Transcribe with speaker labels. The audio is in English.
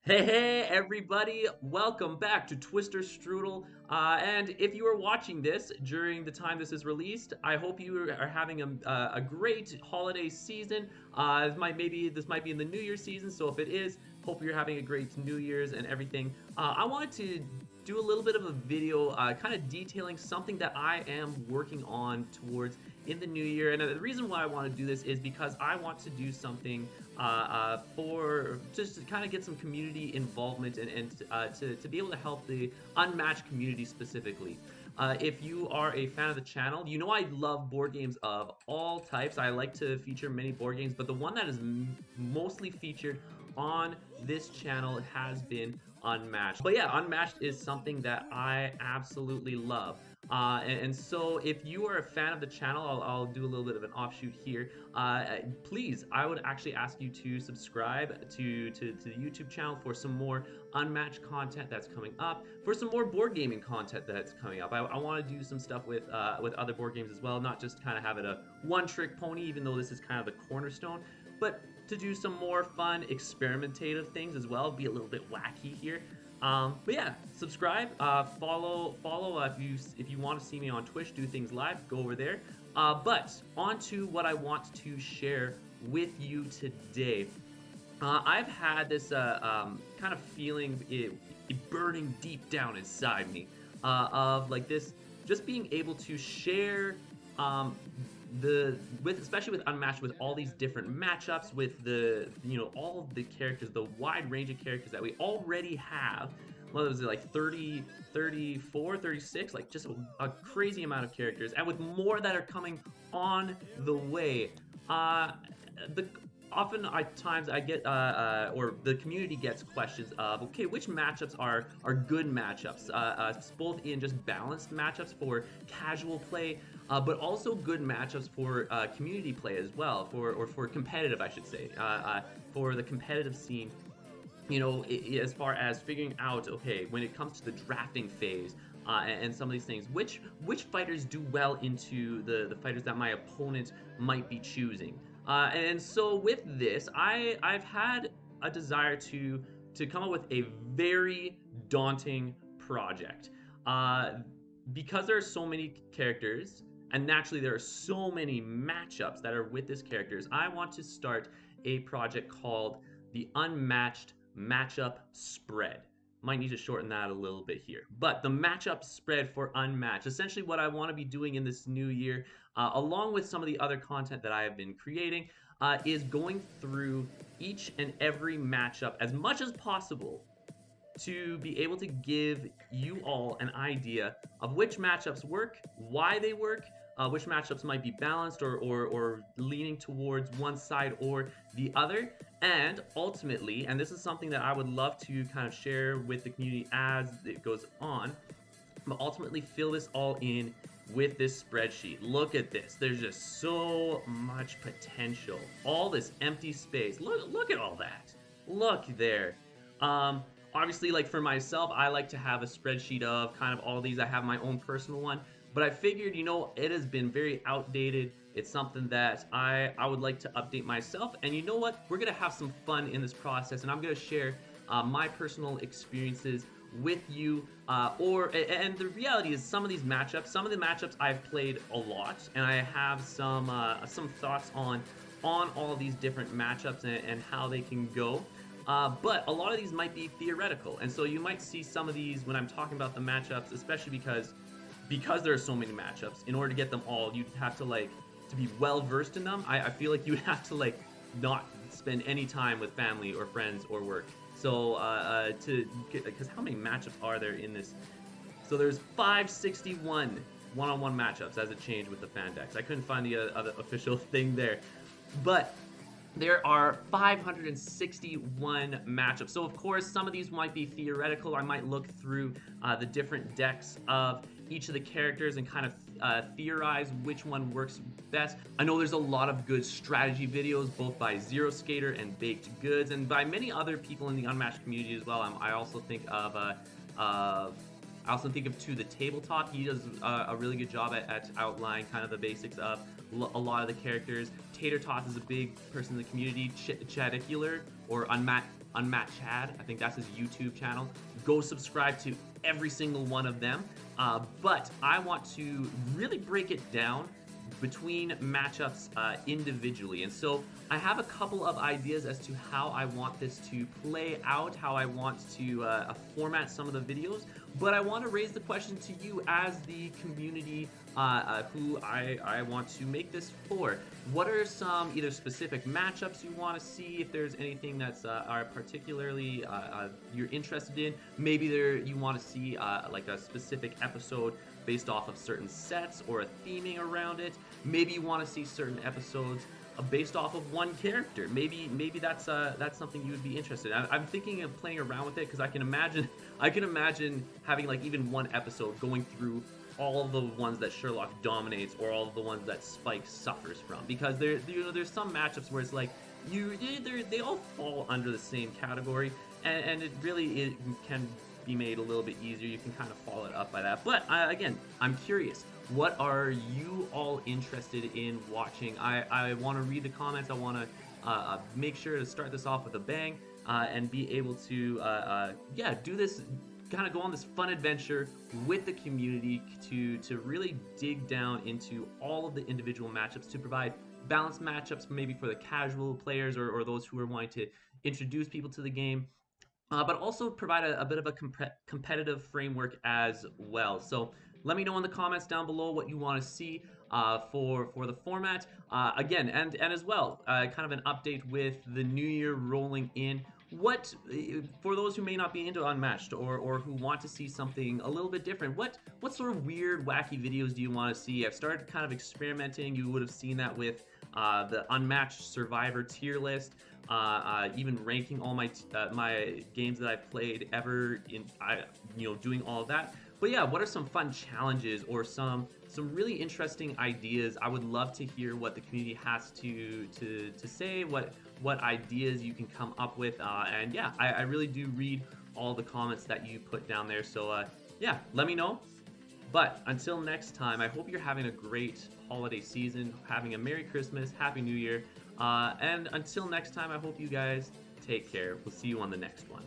Speaker 1: Hey, everybody, welcome back to Twister Strudel. And if you are watching this during the time this is released, I hope you are having a great holiday season. This might be in the New Year's season, so if it is, hope you're having a great New Year's and everything. I wanted to do a little bit of a video kind of detailing something that I am working on towards in the new year. And the reason why I want to do this is because I want to do something for just to kind of get some community involvement and to be able to help the unmatched community specifically. If you are a fan of the channel, you know I love board games of all types. I like to feature many board games, but the one that is mostly featured on this channel has been Unmatched. But yeah, Unmatched is something that I absolutely love. And so if you are a fan of the channel, I'll do a little bit of an offshoot here. Please, I would actually ask you to subscribe to the YouTube channel for some more Unmatched content that's coming up, for some more board gaming content that's coming up. I want to do some stuff with other board games as well, not just kind of have it a one-trick pony, even though this is kind of the cornerstone, but to do some more fun experimentative things as well, be a little bit wacky here. But yeah, subscribe, follow if you want to see me on Twitch do things live, go over there. But on to what I want to share with you today. I've had this kind of feeling burning deep down inside me of like this, just being able to share um, especially with Unmatched, with all these different matchups, with all of the characters, the wide range of characters that we already have. What was it, like 30, 34, 36, like just a crazy amount of characters, and with more that are coming on the way. The often at times I get or the community gets questions of, okay, which matchups are good matchups, both in just balanced matchups for casual play, but also good matchups for community play as well, for competitive, I should say, for the competitive scene. As far as figuring out, okay, when it comes to the drafting phase, and some of these things, which fighters do well into the fighters that my opponent might be choosing. And so with this, I've had a desire to come up with a very daunting project. Because there are so many characters, and naturally there are so many matchups that are with these characters, I want to start a project called the Unmatched Matchup Spread. Might need to shorten that a little bit here. But the matchup spread for Unmatched, essentially what I want to be doing in this new year, along with some of the other content that I have been creating, is going through each and every matchup as much as possible to be able to give you all an idea of which matchups work, why they work, which matchups might be balanced or leaning towards one side or the other. And ultimately, and this is something that I would love to kind of share with the community as it goes on, but ultimately fill this all in with this spreadsheet. Look at this. There's just so much potential. All this empty space. Look at all that. Look there. Obviously, like for myself, I like to have a spreadsheet of kind of all these. I have my own personal one, but I figured, it has been very outdated. It's something that I would like to update myself. And you know what? We're gonna have some fun in this process, and I'm gonna share my personal experiences with you. And the reality is, some of the matchups I've played a lot, and I have some thoughts on all of these different matchups and how they can go. But a lot of these might be theoretical, and so you might see some of these when I'm talking about the matchups, especially because there are so many matchups. In order to get them all, you'd have to be well versed in them. I feel like you would have to not spend any time with family or friends or work. So because how many matchups are there in this? So there's 561 one-on-one matchups as it changed with the fan decks. I couldn't find the other official thing there, but there are 561 matchups. So of course, some of these might be theoretical. I might look through the different decks of each of the characters and kind of theorize which one works best. I know there's a lot of good strategy videos, both by Zero Skater and Baked Goods, and by many other people in the Unmatched community as well. I also think of To the Tabletop. He does a really good job at outlining kind of the basics of a lot of the characters. Tater Tots is a big person in the community. Chadicular or Unmatched Chad. I think that's his YouTube channel. Go subscribe to every single one of them. But I want to really break it down between matchups individually. And so I have a couple of ideas as to how I want this to play out, how I want to format some of the videos. But I want to raise the question to you as the community who I want to make this for. What are some either specific matchups you want to see? If there's anything that's are particularly you're interested in, maybe you want to see like a specific episode based off of certain sets or a theming around it. Maybe you want to see certain episodes based off of one character. Maybe that's something you would be interested in. I'm thinking of playing around with it because I can imagine having like even one episode going through all the ones that Sherlock dominates or all of the ones that Spike suffers from, because there's some matchups where it's like they all fall under the same category, and it can be made a little bit easier. You can kind of follow it up by that. But again, I'm curious. What are you all interested in watching? I want to read the comments. I want to make sure to start this off with a bang and be able to do this, kind of go on this fun adventure with the community to really dig down into all of the individual matchups to provide balanced matchups, maybe for the casual players or those who are wanting to introduce people to the game. But also provide a bit of a competitive framework as well. So let me know in the comments down below what you want to see for the format. Again, and as well, kind of an update with the new year rolling in. What, for those who may not be into Unmatched or who want to see something a little bit different, what sort of weird, wacky videos do you want to see? I've started kind of experimenting. You would have seen that with the Unmatched Survivor tier list. Even ranking all my games that I've played ever, doing all of that. But yeah, what are some fun challenges or some really interesting ideas? I would love to hear what the community has to say, what ideas you can come up with. And yeah, I really do read all the comments that you put down there. So yeah, let me know. But until next time, I hope you're having a great holiday season, having a Merry Christmas, Happy New Year. And until next time, I hope you guys take care. We'll see you on the next one.